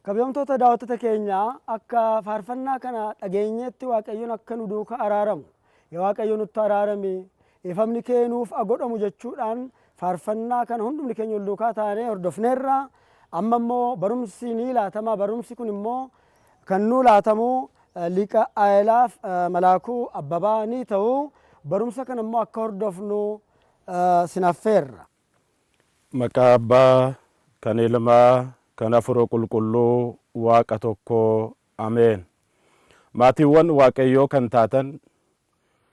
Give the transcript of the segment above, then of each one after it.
kabajamtoota daawwattoota keenya akka faarfannaa kana dhageenyetti waaqayyoon akka nu duuka araaramu yaa waaqayyo nutti araarame ifamni keenuuf agodhamu jechuudhaan faarfannaa kana hundumni keenya ol duukaa taanee hordofneerra. amma immoo barumsi ni laatama. barumsi kun immoo kan nu laatamu liqa Ayilaaf Malaakuu Abbabaa ni ta'u. barumsa kana immoo akka hordofnu sinaffeerra. Maqaa Abbaa kan Ilmaa kan Hafuura Qulqulluu Waaqa tokko ameen. Maatiiwwan Waaqayyoo kan taatan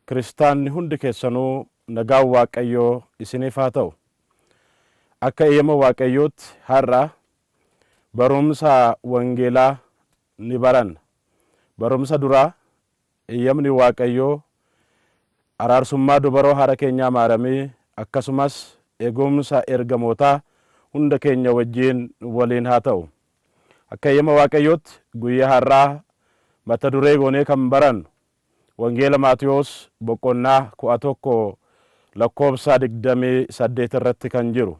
kiristaanni hundi keessanuu nagaan Waaqayyoo isiniif haa ta'u. Akka eeyyama Waaqayyootti har'a barumsa wangeelaa ni baranna. Barumsa duraa eeyyamni Waaqayyoo araarsummaa dubaroo haadha keenyaa maaramii akkasumas eegumsa ergamootaa hunda keenya wajjin waliin haa ta'u. Akka eeyyama Waaqayyootti guyyaa har'aa mata duree goonee kan barannu wangeela Maatiyos boqonnaa 11 lakkoobsa 28 irratti kan jiru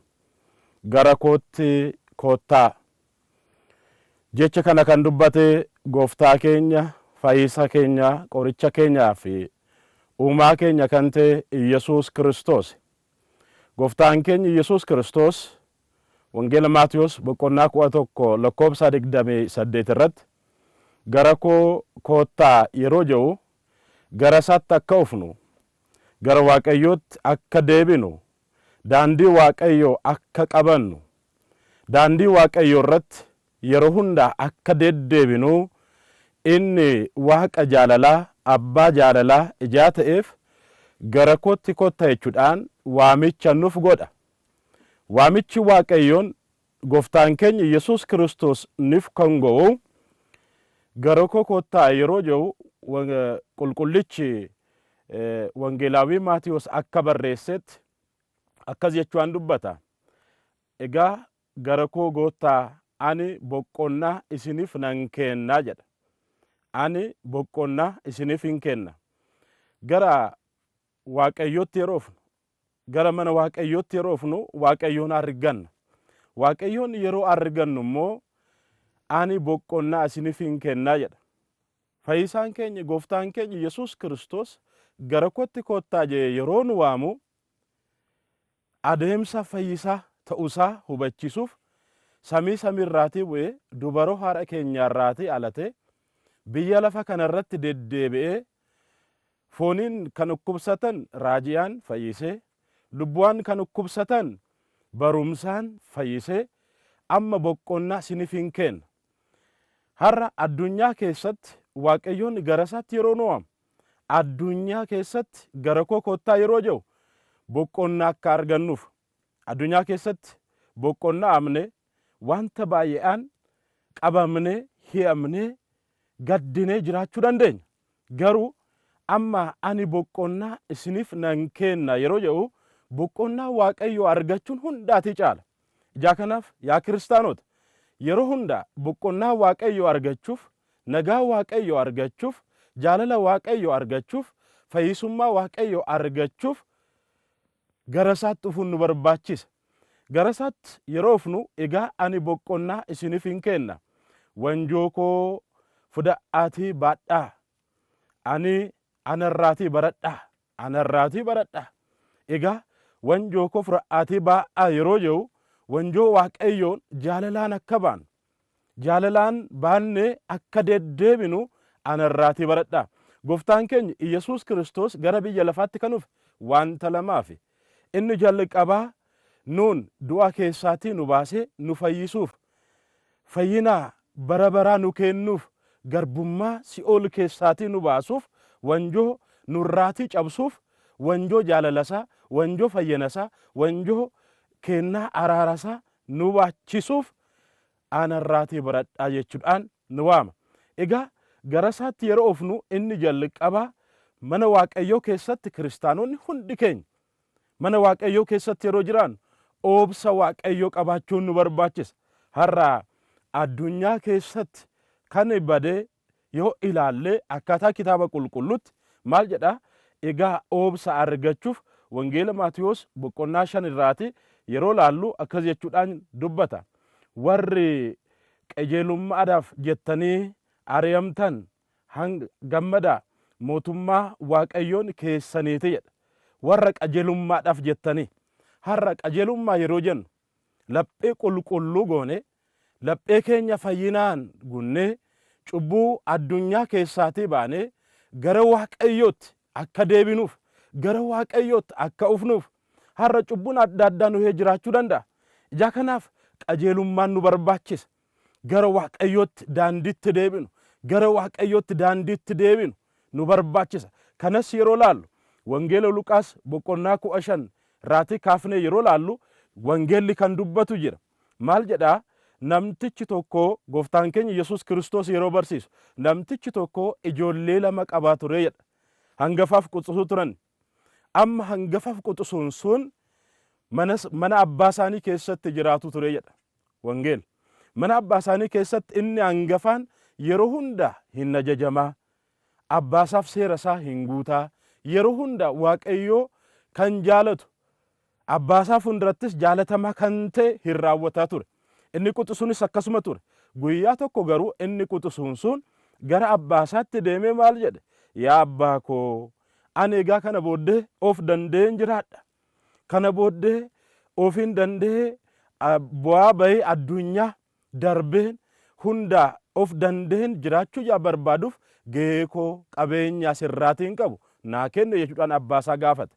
gara kootti koottaa jecha kana kan dubbate gooftaa keenya fayyisaa keenya qoricha keenyaa fi uumaa keenya kan ta'e Yesuus Kiristoos. Gooftaan keenya Yesuus Kiristoos wangeela Maatiyos boqonnaa 11 lakkoobsa 28 irratti gara koo koottaa yeroo jedhu gara isaatti akka ufnu gara Waaqayyootti akka deebinu daandii Waaqayyoo akka qabannu daandii Waaqayyoo irratti yeroo hunda akka deddeebinu inni Waaqa jaalalaa abbaa jaalalaa ijaa ta'eef gara kootti kottaa jechuudhaan waamicha nuuf godha. Waamichi Waaqayyoon gooftaan keenya Yesuus Kiristoos nuuf kan godhu gara koo kottaa yeroo jedhu qulqullichi wangeelaawii Maatiyos akka barreessetti akkas jechuun dubbata. Egaa gara koo goottaa ani boqonnaa isiniif nan kenna jedha. Ani boqonnaa isiniif hin kenna. Gara Waaqayyootti yeroo dhufnu gara mana Waaqayyootti yeroo dhufnu Waaqayyoon arganna. Waaqayyoon yeroo argannu immoo ani boqonnaa isiniif hin kenna jedha. Fayyisaan keenya gooftaan keenya Yesuus Kiristoos gara kootti kottaa jedhee yeroo nu waamu adeemsa fayyisaa ta'uusaa hubachiisuuf samii samiirraatii bu'ee dubaroo haadha keenyaarraatii alatee biyya lafa kanarratti deddeebi'ee fooniin kan dhukkubsatan raajiyaan fayyisee lubbuwaan kan dhukkubsatan barumsaan fayyisee amma boqonnaa isiniif hin kenna. Har'a addunyaa keessatti Waaqayyoon gara isaatti yeroo nu waamu addunyaa keessatti gara koo kottaa yeroo jedhu boqonnaa akka argannuuf addunyaa keessatti boqonnaa amne wanta baay'eedhaan qabamnee hi'amnee gaddinee jiraachuu dandeenya. Garuu amma ani boqonnaa isiniif nan kenna yeroo jedhu boqonnaa Waaqayyoo argachuun hundaatii caala. Ijaa kanaaf yaa kiristaanota yeroo hunda boqonnaa Waaqayyoo argachuuf nagaa Waaqayyoo argachuuf jaalala Waaqayyoo argachuuf fayyisummaa Waaqayyoo argachuuf gara isaatti dhufuun nu barbaachisa. Gara isaatti yeroo dhufnu egaa ani boqonnaa isiniif hin kenna. Wanjoo koo fudhadhaatii baadhaa. Ani anarraatii baradhaa. Anarraatii baradhaa. Egaa wanjoo koo fudhadhaatii baadhaa yeroo jedhu wanjoo Waaqayyoon jaalalaan akka baanu jaalalaan baannee akka deddeebinu anarraatii baradhaa. Gooftaan keenya Yesuus Kiristoos gara biyya lafaatti kan dhufe wanta lamaafi. Inni jalqabaa nuun du'a keessaatii nu baasee nu fayyisuuf fayyinaa bara baraa nu kennuuf garbummaa si'ool keessaatii nu baasuuf wanjoo nurraatii cabsuuf wanjoo jaalalasaa wanjoo fayyinasaa wanjoo kennaa araarasaa nu baachisuuf anarraatii baradhaa jechuudhaan nu waama. Egaa gara isaatti yeroo dhufnu inni jalqabaa mana Waaqayyoo keessatti kiristaanonni hundi keenya mana Waaqayyoo keessatti yeroo jiraannu obsa Waaqayyoo qabaachuun nu barbaachisa. Har'a addunyaa keessatti kan badee yoo ilaalle akkaataa kitaaba qulqulluutti maal jedha? Egaa obsa argachuuf wangeela Maatiyos boqonnaa 5 irraati yeroo laallu akkas jechuudhaan dubbata. Warri qajeelummaadhaaf jettanii ari'amtan gammadaa mootummaa waaqayyoon keessaniiti jedha. Warra qajeelummaadhaaf jettanii har'a qajeelummaa yeroo jennu laphee qulqulluu goone laphee keenya fayyinaan gunnee cubbuu addunyaa keessaatii baanee gara waaqayyootti akka deebinuuf gara waaqayyootti akka ufnuuf har'a cubbuun adda addaa nu jiraachuu danda'a. Ija kanaaf qajeelummaan nu barbaachisa. Gara waaqayyootti daandiitti deebinu gara waaqayyootti daandiitti deebinu nu barbaachisa. Kanas yeroo laallu wangeela Luqaas boqonnaa 15 raatii kaafnee yeroo laallu wangeelli kan dubbatu jira. Maal jedhaa? Namtichi tokko gooftaan keenya Yesuus Kiristoos yeroo barsiisu namtichi tokko ijoollee 2 qabaa ture jedha. Hangafaaf quxisuu turan. Amma hangafaaf quxisuun sun mana abbaa isaanii keessatti jiraatu ture jedha wangeela. Mana abbaa isaanii keessatti inni hangafaan yeroo hunda hin ajajamaa, abbaasaaf seera isaa hin guutaa, yeroo hunda waaqayyoo kan jaalatu abbaasaaf hundarattis jaalatamaa kan ta'e hin raawwataa ture. Inni quxisuunis akkasuma ture. Guyyaa tokko garuu inni quxisuun sun gara abbaasaatti deemee maal jedhe? Yaa abbaa koo, ani egaa kana booddee of danda'een jiraadha. Kana booddee ofiin danda'ee bu'aa bahee addunyaa darbeen hundaa of danda'een jiraachuu yaa barbaaduuf gahee koo qabeenya sirraatiin qabu naa kennu jechuudhaan abbaasaa gaafate.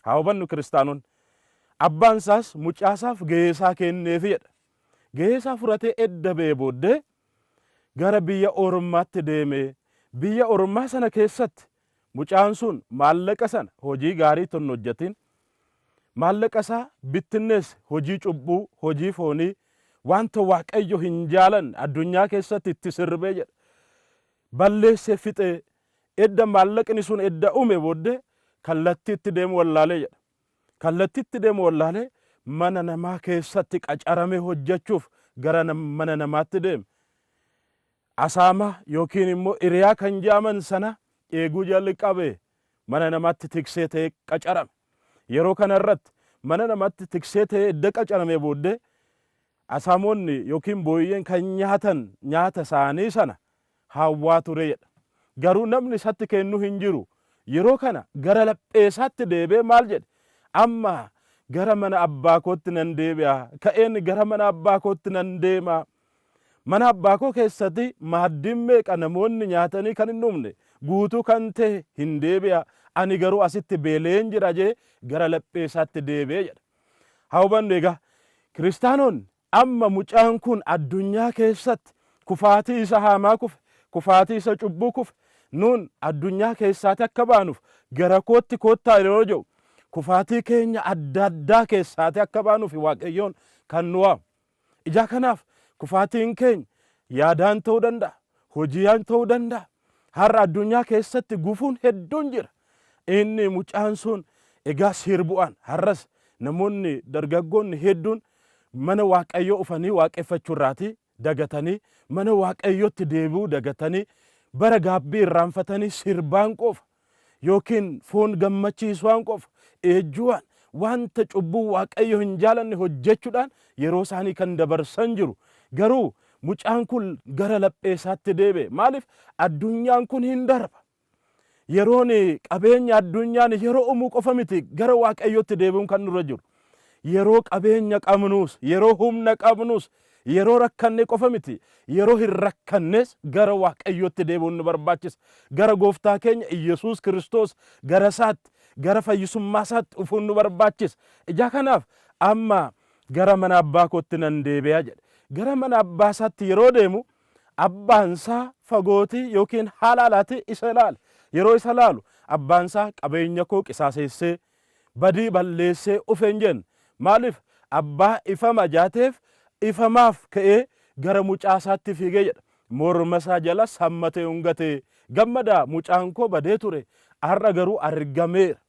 Haa hubannu kiristaanonni. Abbaan isaas mucaasaaf gahee isaa kenneefi jedha. Gahee isaa fudhatee edda ba'ee booddee gara biyya ormaatti deemee biyya ormaa sana keessatti mucaan sun maallaqa sana hojii gaarii ton hojjetin maallaqa isaa bittinnees hojii cubbuu hojii foonii wanta waaqayyo hin jaalanne addunyaa keessatti itti sirbee jedha. Balleessee fixee edda maallaqni sun edda uume booddee kallattiitti deemu wallaalee jedha. Kallattiitti deemu wallaalee mana namaa keessatti qacaramee hojjechuuf gara mana namaatti deeme. Asaama yookiin immoo iriyaa kan jaaman sana eeguu jalqabee mana namaatti tiksee ta'ee qacarame. Yeroo kana irratti mana namaatti tiksee ta'ee edda qacarame booddee asaamoonni yookiin booyyeen kan nyaatan nyaata isaanii sana hawwaa ture jedha. Garuu namni isatti kennu hin jiru. Yeroo kana gara lapheesaatti deebee maal jedhe? Amma gara mana abbaa kootti nan deebi'a. Ka'een gara mana abbaa kootti nan deema. Mana abbaa koo keessatti maaddiin meeqa namoonni nyaatanii kan hin dhumne guutuu kan ta'e hin deebi'a. Ani garuu asitti beeleen jira jee gara lapheesaatti deebi'e jedha. Haa hubannu egaa kiristaanonni amma mucaan kun addunyaa keessatti kufaatii isa hamaa kufe kufaatii isa cubbuu kufe nuun addunyaa keessaatti akka baanuuf gara kootti koottaa yeroo jiru kufaatii keenya adda addaa keessaatti akka baanuuf waaqayyoon kan nu waamu. Ija kanaaf kufaatiin keenya yaadaan ta'uu danda'a, hojiidhaan ta'uu danda'a. Har'a addunyaa keessatti gufuun hedduun jira. Inni mucaan sun egaa sirbu'aan har'as namoonni dargaggoonni hedduun mana waaqayyoo ufanii waaqeffachuu irraatii dagatanii mana waaqayyootti deebi'uu dagatanii bara gaabbii irraanfatanii sirbaan qofa yookiin foon gammachiisuudhaan qofa ejjuudhaan wanta cubbuu waaqayyo hin jaalanne hojjechuudhaan yeroo isaanii kan dabarsan jiru. Garuu mucaan kun gara lapheesaatti deebi'e. Maaliif? Addunyaan kun hin darba. Yeroon qabeenya addunyaan yeroo uumuu qofa miti gara waaqayyootti deebi'uun kan nurra jiru. Yeroo qabeenya qabnuus yeroo humna qabnuus yeroo rakkanne qofa miti yeroo hin rakkannes gara waaqayyootti deebi'uun nu barbaachisa. Gara gooftaa keenya Yesuus Kiristoos gara isaatti gara fayyisummaa isaatti dhufuun nu barbaachisa. Ija kanaaf amma gara mana abbaa kootti nan deebi'a jedhe. Gara mana abbaa isaatti yeroo deemu abbaan isaa fagootii yookiin haala alaatii isa ilaala. Yeroo isa ilaalu abbaan isaa qabeenya koo qisaaseessee badii balleessee ufeen jenne. Maaliif? Abbaa ifama jaateef ifamaaf ka'ee gara mucaa isaatti fiigee jedha. Morma isaa jala sammatee hungatee gammadaa mucaan koo badee ture har'a garuu argameera.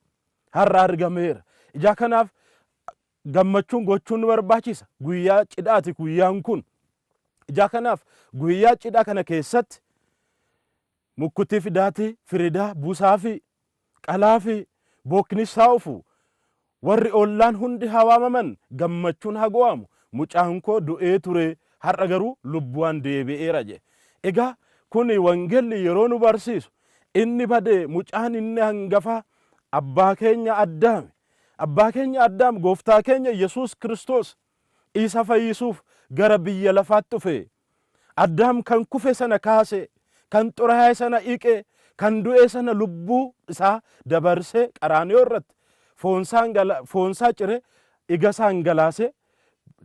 Har'a argameera. Ija kanaaf gammachuun gochuun nu barbaachisa. Guyyaa cidhaati guyyaan kun. Ija kanaaf guyyaa cidhaa kana keessatti mukkutii fidaatii firidaa buusaa fi qalaa fi bookni saa'ufu warri ollaan hundi hawaamaman gammachuun haa go'amu. Mucaan koo du'ee ture har'a garuu lubbuwaan deebi'eera jedhe. Egaa kuni wangeelli yeroo nu barsiisu inni bade mucaan inni hangafaa abbaa keenya Addaam. Abbaa keenya Addaam gooftaa keenya Yesuus Kiristoos isa fayyisuuf gara biyya lafaatti dhufe. Addaam kan kufe sana kaase, kan xuraa'e sana dhiqe, kan du'e sana lubbuu isaa dabarsee qaraaniyoo irratti foonsaa cire igasaan galaase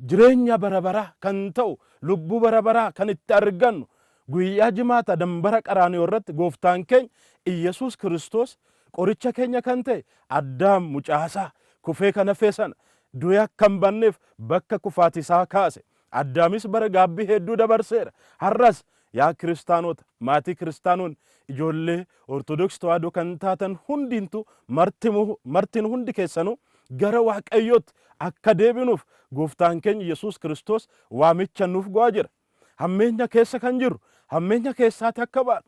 jireenya bara baraa kan ta'u lubbuu bara baraa kan itti argannu guyyaa jimaata dambara qaraaniyoo irratti gooftaan keenya Iyesuus Kiristoos qoricha keenya kan ta'e Addaam mucaasaa kufee kan hafe sana du'e akka hin banneef bakka kufaatisaa kaase. Addaamis bara gaabbii hedduu dabarseera. Har'as yaa kiristaanota maatii kiristaanoon ijoollee ortodoksii tawaahidoo kan taatan hundintu martin hundi keessanuu gara waaqayyootti akka deebinuuf gooftaan keenya Yesuus Kiristoos waamicha nuuf go'aa jira. Hammeenya keessa kan jirru hammeenya keessaati akka baanu,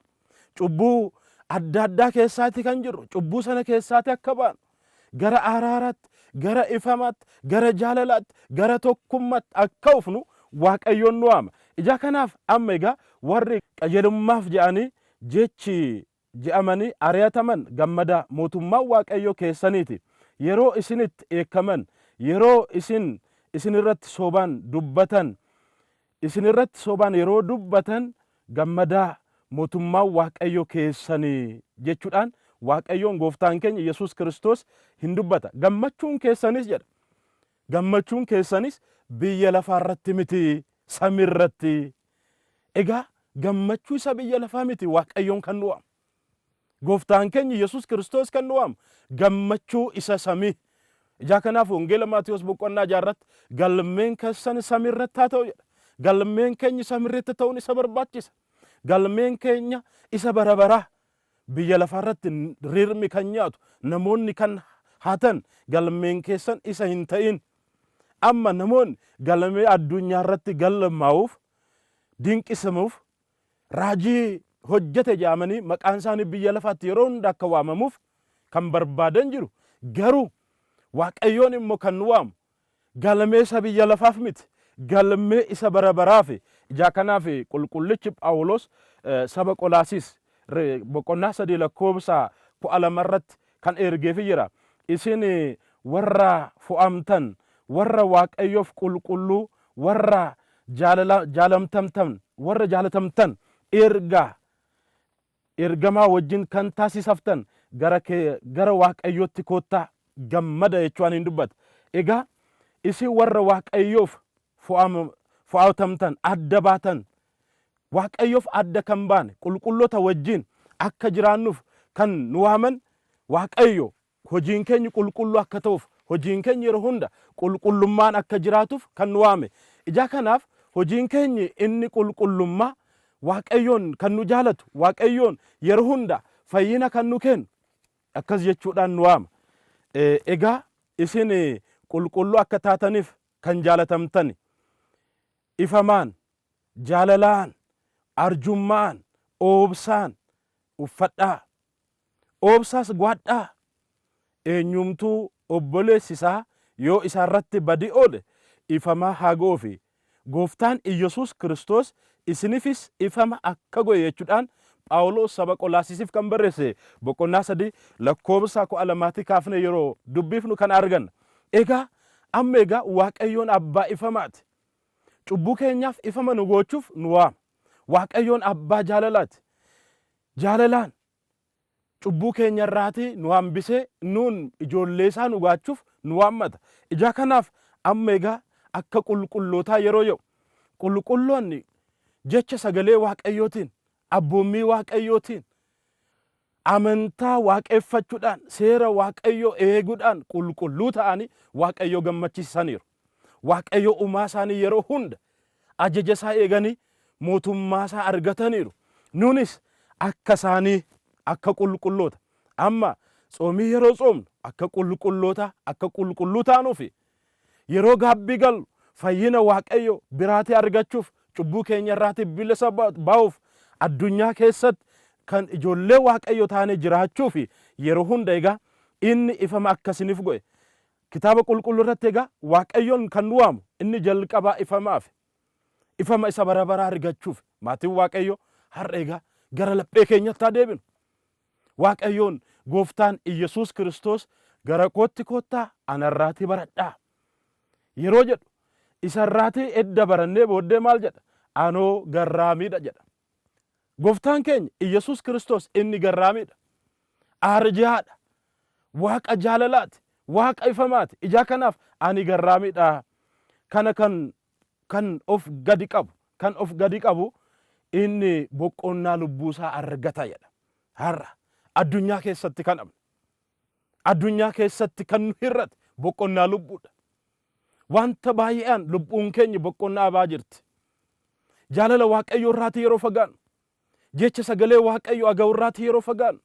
cubbuu adda addaa keessaati kan jirru cubbuu sana keessaati akka baanu, gara araaraatti, gara ifamaatti, gara jaalalaatti, gara tokkummaatti akka ufnu waaqayyoon nu waama. Ija kanaaf amma egaa warri qajeelummaaf jedhanii jechi je'amanii ari'ataman gammadaa mootummaa waaqayyoo keessaniiti. Yeroo isinitti eekaman, yeroo isinirratti sobaan dubbatan, isinirratti sobaan yeroo dubbatan gammadaa mootummaa waaqayyoo keessanii jechuudhaan waaqayyoon gooftaan keenya Yesuus Kiristoos hin dubbata. Gammachuun keessanis jedha. Gammachuun keessanis biyya lafaarratti miti samiirratti. Egaa gammachuu isa biyya lafaa miti waaqayyoon kan nu waamu. Gooftaan keenya Yesuus Kiristoos kan nu waamu gammachuu isa samii. Ija kanaaf wangeela Maatiyos boqonnaa 6 irratti galmeen keessan samiirratti haa ta'u jedha. Galmeen keenya samiirratti ta'uun isa barbaachisa. Galmeen keenya isa bara baraa biyya lafaarratti rirmi kan nyaatu namoonni kan hatan galmeen keessan isa hin ta'in. Amma namoonni galmee addunyaa irratti galmaa'uuf dinqisimuuf raajii hojjete jedhamanii maqaan isaanii biyya lafaatti yeroo hunda akka waamamuuf kan barbaadan jiru. Garuu waaqayyoon immoo kan nu waamu galmee isa biyya lafaaf miti, galmee isa bara baraaf. Ija kanaaf qulqullichi Phaawulos saba Qolaasiis boqonnaa 3 lakkoobsa 12 irratti kan ergeef jira. Isin warra fo'amtan, warra waaqayyoof qulqulluu, warra jaalatamtan ergamaa wajjin kan taasisaftan gara waaqayyootti koottaa gammada jechuun hin dubbata. Egaa isin warra waaqayyoof fo'atamtan, adda baatan, waaqayyoof adda kan baane qulqulloota wajjin akka jiraannuuf kan nu waaman waaqayyo hojiin keenya qulqulluu akka ta'uuf, hojiin keenya yeroo hunda qulqullummaan akka jiraatuuf kan nu waame. Ija kanaaf hojiin keenya inni qulqullummaa waaqayyoon kan nu jaalatu, waaqayyoon yeroo hunda fayyina kan nu kennu akkas jechuudhaan nu waama. Egaa isin qulqulluu akka taataniif kan jaalatamtan ifamaan, jaalalaan, arjummaan, oobsaan uffadhaa, oobsaas godhaa. Eenyumtuu obboleessi isaa yoo isaarratti badi oole ifamaa haa goofi. Gooftaan Iyesuus Kiristoos isinifis ifama akka go'e jechuudhaan Phaawulos saba Qolaasiisiif kan barreesse boqonnaa 3 lakkoobsa 12 kaafne yeroo dubbifnu kan arganna. Egaa amma egaa waaqayyoon abbaa ifamaati. Cubbuu keenyaaf ifama nu gochuuf nu waama. Waaqayyoon abbaa jaalalaati. Jaalalaan cubbuu keenya irraati nu hambisee nuun ijoollee isaa nu gochuuf nu waammata. Ija kanaaf amma egaa akka qulqullootaa yeroo ta'u qulqulloonni jecha sagalee waaqayyootiin, abboommii waaqayyootiin, amantaa waaqeffachuudhaan, seera waaqayyoo eeguudhaan qulqulluu ta'anii waaqayyoo gammachiisaniiru. Waaqayyoo uumaa isaanii yeroo hunda ajaja isaa eeganii mootummaa isaa argataniiru. Nunis akka isaanii akka qulqulloota amma xoomii yeroo xoomnu akka qulqulloota akka qulqulluu taanuufi yeroo gaabbii galu fayyina waaqayyo biraatii argachuuf cubbuu keenya irraati bilisa baa'uuf addunyaa keessatti kan ijoollee waaqayyo taane jiraachuuf yeroo hunda egaa inni ifama akkasiniif go'e. Kitaaba qulqulluu irratti egaa waaqayyoon kan nu waamu inni jalqabaa ifamaaf. ifama isa bara baraa argachuuf maatiin Waaqayyo har'a egaa gara laphee keenyatti haa deebinu. Waaqayyoon gooftaan Iyyasuus Kiristoos gara kootti koottaa anarraatii baradhaa yeroo jedhu isarraatii edda barannee booddee maal jedha? Anoo garraamiidha jedha. Gooftaan keenya Iyyasuus Kiristoos inni garraamiidha. Arjaadha. Waaqa jaalalaati. Waaqa ifamaati. Ijaa kanaaf ani garraamiidha. Kana kan of gadi qabu inni boqonnaa lubbuusaa argata jedha. Har'a addunyaa keessatti kan dhabne. Addunyaa keessatti kan nu hir'ate boqonnaa lubbuudha. Wanta baay'een lubbuun keenya boqonnaa baa jirti. Jaalala Waaqayyoo irraatii yeroo fagaannu, jecha sagalee Waaqayyo aga'u irraatii yeroo fagaannu,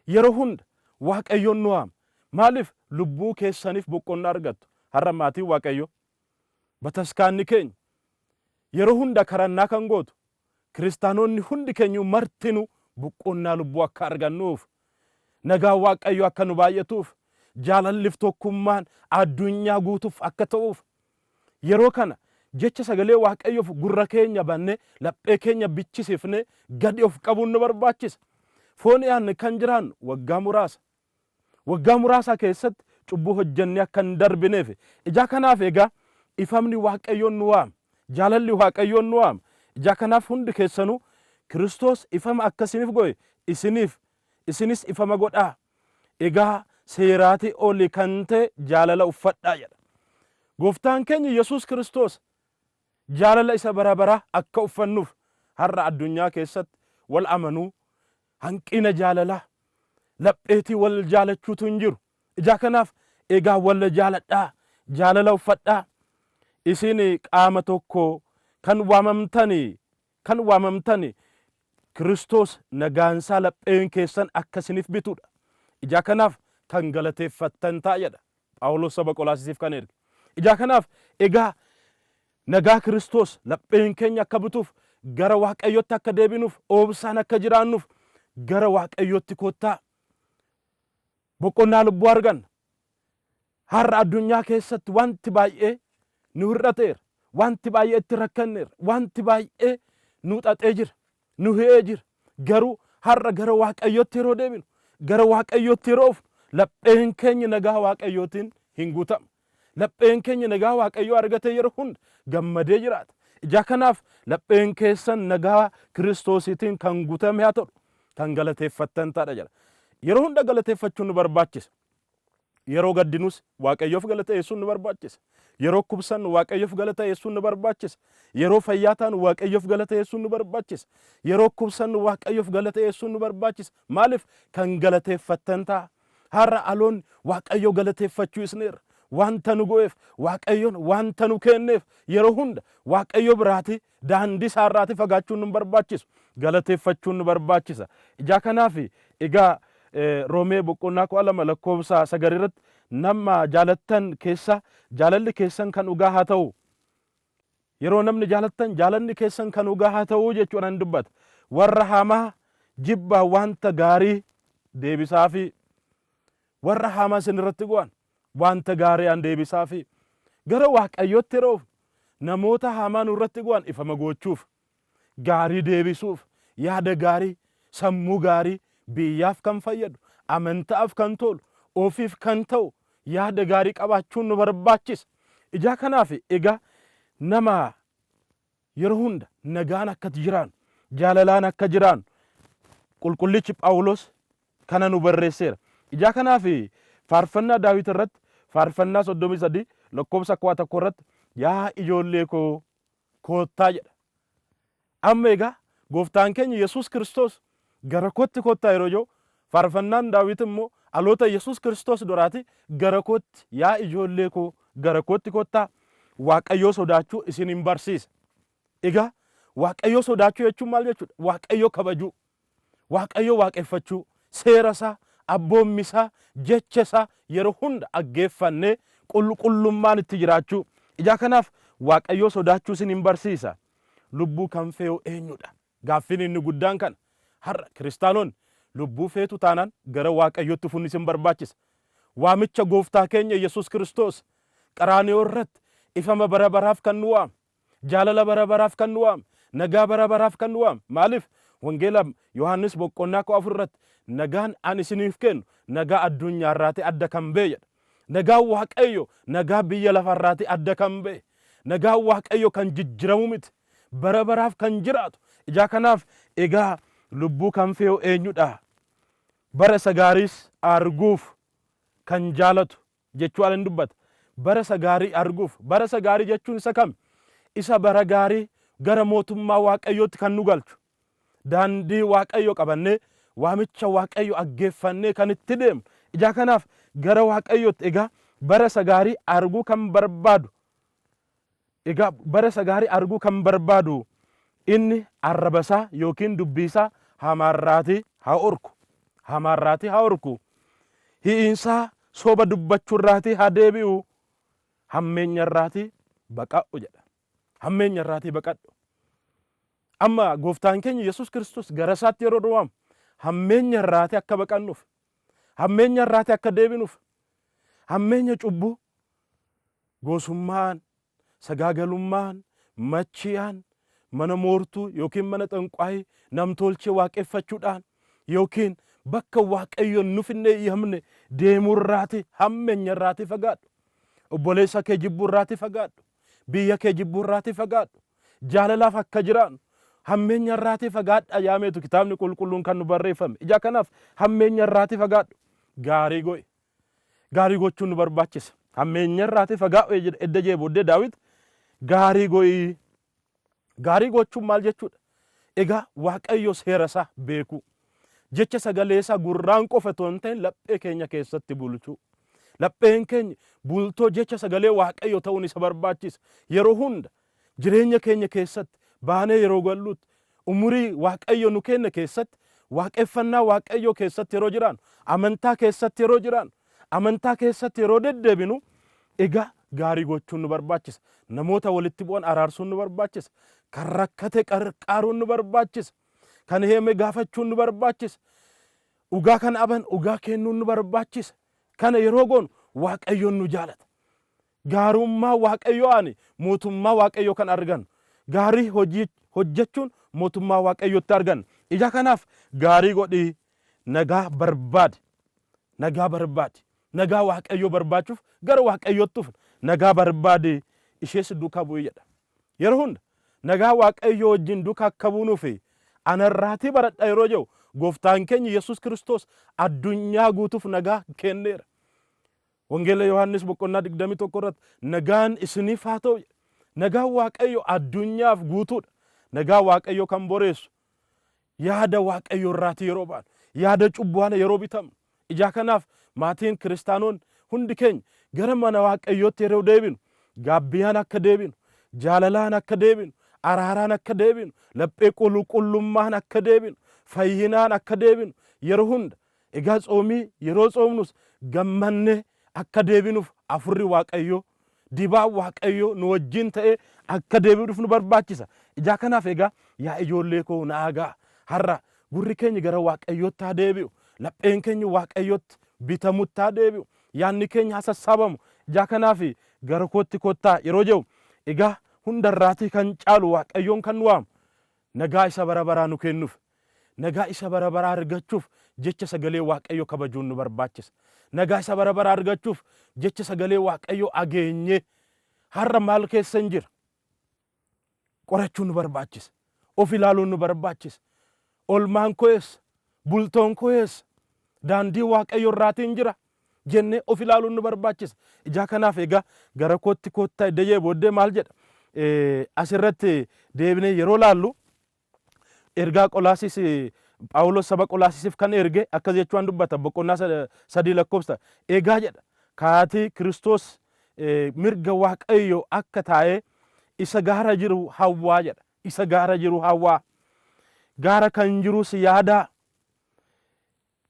yeroo hunda Waaqayyoon nu waama. Maaliif lubbuu keessaniif boqonnaa argattu? Har'a maatiin Waaqayyo bataskaanni keenya yeroo hunda karannaa kan gootu kiristaanonni hundi keenya martinu boqonnaa lubbuu akka argannuuf, nagaa Waaqayyo akka nu baay'atuuf, jaalalliif tokkummaan addunyaa guutuuf akka ta'uuf yeroo kana jecha sagalee Waaqayyoof gurra keenya banne laphee keenya bichisiifne gadi of qabuun nu barbaachisa. Foon yaanne kan jiraannu waggaa muraasa keessatti cubbuu hojjennee akka hin darbineef ijaa kanaaf egaa ifamni Waaqayyoon nu waama, jaalalli Waaqayyoon nu waama. Ijaa kanaaf hundi keessanuu Kiristoos ifama akkasiniif go'e isinis ifama godhaa. Egaa seeraatii oli kan ta'e jaalala uffadhaa jedha. Gooftaan keenya Yesuus Kiristoos jaalala isa bara baraa akka uffannuuf har'a addunyaa keessatti wal amanuu, hanqina jaalalaa, lapheetii wal jaalachuutu hin jiru. Ijaa kanaaf egaa wal jaaladhaa, jaalala uffadhaa. Isin qaama tokko kan waamamtani Kiristoos nagaansaa lapheen keessan akkasiniif bitudha. Ijaa kanaaf kan galateeffattan ta'a jedha Phaawulos saba Qolaasisiif kan erge. Ijaa kanaaf egaa nagaa Kiristoos lapheen keenya akka bituuf, gara Waaqayyotti akka deebinuuf, obsaan akka jiraannuuf gara Waaqayyotti kottaa. Boqonnaa lubbuu arganna. Har'a addunyaa keessatti wanti baay'ee nu hir'ateera. Wanti baay'ee itti rakkanneera. Wanti baay'ee nu xaxee jira. Nu hi'ee jira. Garuu har'a gara Waaqayyotti yeroo deebinu, gara Waaqayyotti yeroo oofnu lapheen keenya nagaa Waaqayyootiin hin guutama. Lapheen keenya nagaa Waaqayyoo argatee yeroo hunda gammadee jiraata. Ijaa kanaaf lapheen keessan nagaa Kiristoosiitiin kan guutame haa ta'u, kan galateeffattan ta'a jedha. Yeroo hunda galateeffachuun nu barbaachisa. Yeroo gaddinus Waaqayyoof galateessuun nu barbaachisa. Yeroo kubsannu Waaqayyoof galateessuun nu barbaachisa. Yeroo fayyaa taanu Waaqayyoof galateessuun nu barbaachisa. Yeroo kubsannu Waaqayyoof galateessuun nu barbaachisa. Maaliif kan galateeffattan ta'a? Har'a aloon Waaqayyoo galateeffachuu isneerra. Wanta nu go'eef, Waaqayyoon wanta nu kenneef yeroo hunda Waaqayyo biraati daandii isaarraati fagaachuun nu barbaachisu. Galateeffachuun nu barbaachisa. Ijaa kanaaf egaa Roomee boqonnaa 2 lakkoofsa 9 irratti nama jaalattan keessa jaalalli keessan kan dhugaa haa ta'u. Yeroo namni jaalattan jaalalli keessan kan dhugaa haa ta'u jechuudhaan dubbata. Warra hamaa jibbaa wanta gaarii deebisaafi. Warra hamaa isin irratti go'an wanta gaarii an deebisaafi. Gara Waaqayyootti yeroo namoota hamaa nurratti go'an ifama gochuuf, gaarii deebisuuf, yaada gaarii, sammuu gaarii, biyyaaf kan fayyadu, amantaaf kan tolu, ofiif kan ta'u yaada gaarii qabaachuun nu barbaachisa. Ijaa kanaaf egaa nama yeroo hunda nagaan akka jiraannu, jaalalaan akka jiraannu qulqullichi Phaawulos kana nu barreesseera. Ijaa kanaaf faarfannaa Daawit irratti faarfannaa 33 lakkoofsa 1 irratti yaa ijoollee koo koottaa jedha. Amma egaa gooftaan keenya Yesuus Kiristoos gara kootti kottaa yeroo jiru faarfannaan Daawit immoo aloota Yesuus Kiristoos duraati gara kootti yaa ijoollee koo gara kootti kottaa Waaqayyoo sodaachuu isin hin barsiisa. Egaa Waaqayyoo sodaachuu jechuun maal jechuudha? Waaqayyoo kabajuu, Waaqayyoo waaqeffachuu, seera isaa, abboommi isaa, jecha isaa yeroo hunda dhaggeeffannee qulqullummaan itti jiraachuu. Ijaa kanaaf Waaqayyoo sodaachuu isin hin barsiisa. Lubbuu kan fe'u eenyudha? Gaaffiin inni guddaan kana. Har'a kiristaanonni lubbuu feetu taanaan gara Waaqayyootti fuunni isin barbaachisa. Waamicha gooftaa keenya Yesuus Kiristoos qaraaniyoo irratti ifama bara baraaf kan nu waamu, jaalala bara baraaf kan nu waame, nagaa bara baraaf kan nu waame. Maaliif wangeela Yohaannis boqonnaa 4 irratti nagaan ani isiniif kennu nagaa addunyaa irraati adda kan ba'e jedha. Nagaa Waaqayyo nagaa biyya lafa irraati adda kan ba'e. Nagaa Waaqayyo kan jijjiramu miti. Bara baraaf kan jiraatu. Ijaa kanaaf egaa lubbuu kan fe'u eenyudha? Bara isa gaariis arguuf kan jaalatu jechuudha hin dubbata. Bara isa gaarii arguuf. Bara isa gaarii jechuun isa kam? Isa bara gaarii gara mootummaa Waaqayyootti kan nu galchu. Daandii Waaqayyo qabannee waamicha Waaqayyo aggeeffannee kan itti deemnu. Ijaa kanaaf gara Waaqayyootti egaa bara isa gaarii arguu kan barbaadu. Egaa bara isa gaarii arguu kan barbaadu inni arrabasaa yookiin dubbisaa hamaarraatii haa orku. Hamaarraatii haa orku. Hi'iinsaa soba dubbachuurraatii haa deebi'u. Hammeenyarraatii baqadhu jedha. Hammeenyarraatii baqadhu. Amma gooftaan keenya Yesuus Kiristoos gara isaatti yeroo dhuwamu hammeenyarraatii akka baqannuuf, hammeenyarraatii akka deebinuuf, hammeenya cubbuu, gosummaan, sagaagalummaan, machiyaan, mana moortuu yookiin mana xanqaayii namtolchee waaqeffachuudhaan yookiin bakka Waaqayyoon nuuf hin eeyyamne deemurraatii hammeenyarraatii fagaadhu. Obboleessa kee jibbuurraatii fagaadhu. Biyya kee jibbuurraatii fagaadhu. Jaalalaaf akka jiraannu hammeenyarraatii fagaadha yaameetu kitaabni qulqulluun kan nu barreeffame. Ija kanaaf hammeenyarraatii fagaadhu. Gaarii go'i. Gaarii gochuun nu barbaachisa. Hammeenyarraatii fagaadhu edda jee booddee Daawit gaarii go'i. Gaarii gochuun maal jechuudha? Egaa Waaqayyo seera isaa beeku. Jecha sagalee isaa gurraan qofa otoo hin ta'in laphee keenya keessatti bulchuu. Lapheen keenya bultoo jecha sagalee Waaqayyo ta'uun isa barbaachisa. Yeroo hunda jireenya keenya keessatti baanee yeroo galluutti umurii Waaqayyo nu kenna keessatti waaqeffannaa Waaqayyo keessatti yeroo jiraannu, amantaa keessatti yeroo jiraannu, amantaa keessatti yeroo deddeebinu egaa gaarii gochuun nu barbaachisa. Namoota walitti bu'an araarsuun nu barbaachisa. Kan rakkate qarqaaruun nu barbaachisa. Kan heeme gaafachuun nu barbaachisa. Dhugaa kan aban dhugaa kennuun nu barbaachisa. Kana yeroo goonu Waaqayyoon nu jaalata. Gaarummaa Waaqayyoo ani mootummaa Waaqayyoo kan argannu. Gaarii hojjechuun mootummaa Waaqayyootti arganna. Ija kanaaf gaarii godhii nagaa barbaadi. Nagaa barbaadi. Nagaa Waaqayyoo barbaachuuf gara Waaqayyootti dhufna. Nagaa barbaadi ishees duukaa bu'ii jedha. Yeroo hunda nagaa Waaqayyoo wajjin duukaa akka buunuufi anarraatii baradha yeroo jedhu gooftaan keenya Yesuus Kiristoos addunyaa guutuuf nagaa kenneera. Wangeela Yohaannis boqonnaa 21 irratti nagaan isiniif haa ta'u. Nagaan Waaqayyo addunyaaf guutuudha. Nagaa Waaqayyo kan boreessu yaada Waaqayyo irraatii yeroo baanu, yaada cubbuwaana yeroo bitamu. Ija kanaaf maatiin kiristaanoon hundi keenya gara mana Waaqayyootti yeroo deebinu, gaabbiyaan akka deebinu, jaalalaan akka deebinu, araaraan akka deebinu, laphee qulqullummaan akka deebinu, fayyinaan akka deebinu yeroo hunda egaa tsoomii yeroo tsoomnus gammannee akka deebinuuf afurri Waaqayyoo dibaan Waaqayyoo nu wajjin ta'ee akka deebinuuf nu barbaachisa. Ija kanaaf egaa yaa ijoollee koo naagaa har'a gurri keenya gara Waaqayyootti haa deebi'u. Lapheen keenya Waaqayyootti bitamutti haa deebi'u. Yaanni keenya haa sassaabamu. Ija kanaaf gara kootti kottaa yeroo jedhu egaa hundarraatii kan caalu Waaqayyoon kan nu waamu nagaa isa bara baraa nu kennuuf. Nagaa isa bara baraa argachuuf jecha sagalee Waaqayyo kabajuun nu barbaachisa. Nagaa isa bara baraa argachuuf jecha sagalee Waaqayyo ageenye har'a maal keessa hin jira? Qorachuun nu barbaachisa. Of ilaaluun nu barbaachisa. Olmaan koo eessa? Bultoon koo eessa? Daandii Waaqayyo irraatiin jira jennee of ilaaluun nu barbaachisa. Ija kanaaf egaa gara kootti kottaa edda jee booddee maal jedha? Asirratti deebinee yeroo laallu ergaa Qolaasis Phaawulos saba Qolaasisiif kan erge akkas jechuun dubbata boqonnaa 3 lakkoofsa. Egaa jedha kaatii Kiristoos mirga Waaqayyo akka taa'ee isa gaara jiru hawwaa jedha. Isa gaara jiru hawwaa. Gaara kan jirus yaadaa.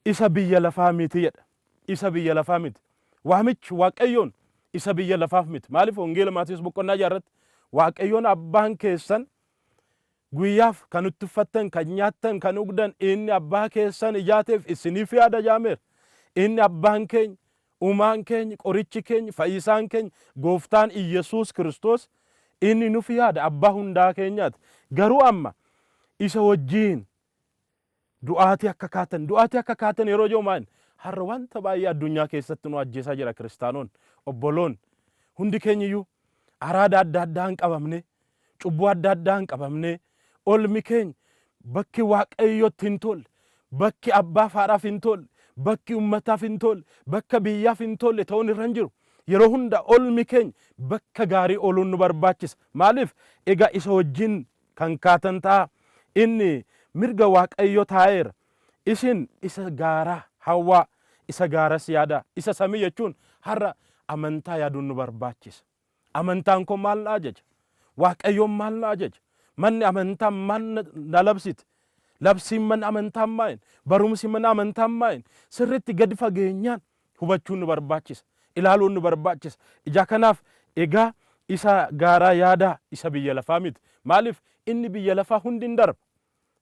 Isa biyya lafaa miti jedha. Isa biyya lafaa miti. Waamichi Waaqayyoon isa biyya lafaaf miti. Maaliif wangeela Maatiyos boqonnaa 6 irratti Waaqayyoon abbaan keessan guyyaaf kan itti uffattan, kan nyaattan, kan dhugdan inni abbaa keessan ijaateef isiniif yaada jaameera. Inni abbaan keenya, uumaan keenya, qorichi keenya, fayyisaan keenya, gooftaan Iyesuus Kiristoos inni nuuf yaada abbaa hundaa keenyaati. Garuu amma isa wajjiin du'aatii akka kaatan yeroo jiru maal har'a wanta baay'ee addunyaa keessatti nu ajjeesaa jira kiristaanoon obboloon hundi keenyiyyuu araada adda addaa hin qabamne cubbuu adda addaa hin qabamne olmi keenya bakki waaqayyotti hin tolle bakki abbaa faadhaaf hin tolle bakki ummataaf hin tolle bakka biyyaaf hin tolle ta'uun irra hin jiru. Yeroo hunda olmi keenya bakka gaarii ooluun nu barbaachisa. Maaliif egaa isa wajjin kan kaatan ta'a inni mirga waaqayyo taa'eera. Isin isa gaaraa hawwaa isa gaaras yaada isa samii jechuun har'a amantaa yaaduun nu barbaachisa. Amantaan kun maal na ajaja? Waaqayyoon maal na ajaja? Manni amantaa maal na labsite? Labsiin mana amantaa maal? Barumsi mana amantaa maal? Sirriitti gadi fageenyaan hubachuun nu barbaachisa. Ilaaluun nu barbaachisa. Ija kanaaf egaa isa gaaraa yaadaa isa biyya lafaa miti. Maaliif inni biyya lafaa hundi hin darba.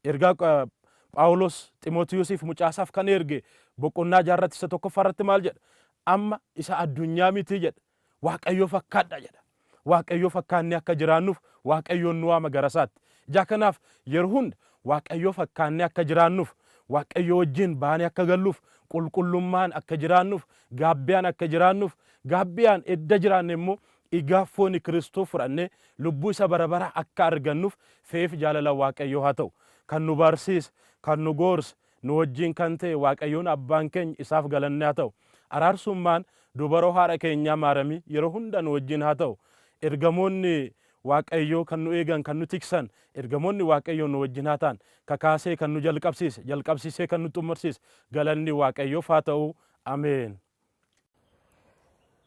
Ergaa Phaawulos Ximootiyosiif mucaasaaf kan erge boqonnaa jaarratti isa tokkoffaarratti maal jedha? Amma isa addunyaa miti jedha. Waaqayyoo fakkaadha jedha. Waaqayyoo fakkaannee akka jiraannuuf Waaqayyoon nu waama garasaatti. Ija kanaaf yeroo hunda Waaqayyoo fakkaannee akka jiraannuuf Waaqayyoo wajjin baanee akka galluuf qulqullummaan akka jiraannuuf gaabbiyaan akka jiraannuuf gaabbiyaan edda jiraanne immoo igaaffoon Kiristoos fudhannee lubbuu isa bara bara akka argannuuf feef jaalala Waaqayyoo haa ta'u. Kan nu barsiise, kan nu gorse, nu wajjin kan ta'e Waaqayyoon abbaan keenya isaaf galanne haa ta'u. Araarsummaan dubaroo haadha keenyaa maaramii yeroo hunda nu wajjin haa ta'u. Ergamoonni Waaqayyoo kan nu eegan kan nu tiksan ergamoonni Waaqayyoo nu wajjin haa ta'an kakaasee kan nu jalqabsiisee kan nu xumursiise galanni Waaqayyoof haa ta'u. Ameen.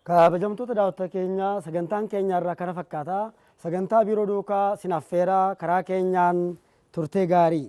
Kabajamtoota daawwattoota keenya sagantaan keenya irraa kana fakkaata. Sagantaa biiroo duukaa sinaffeeraa karaa keenyaan turtee gaarii.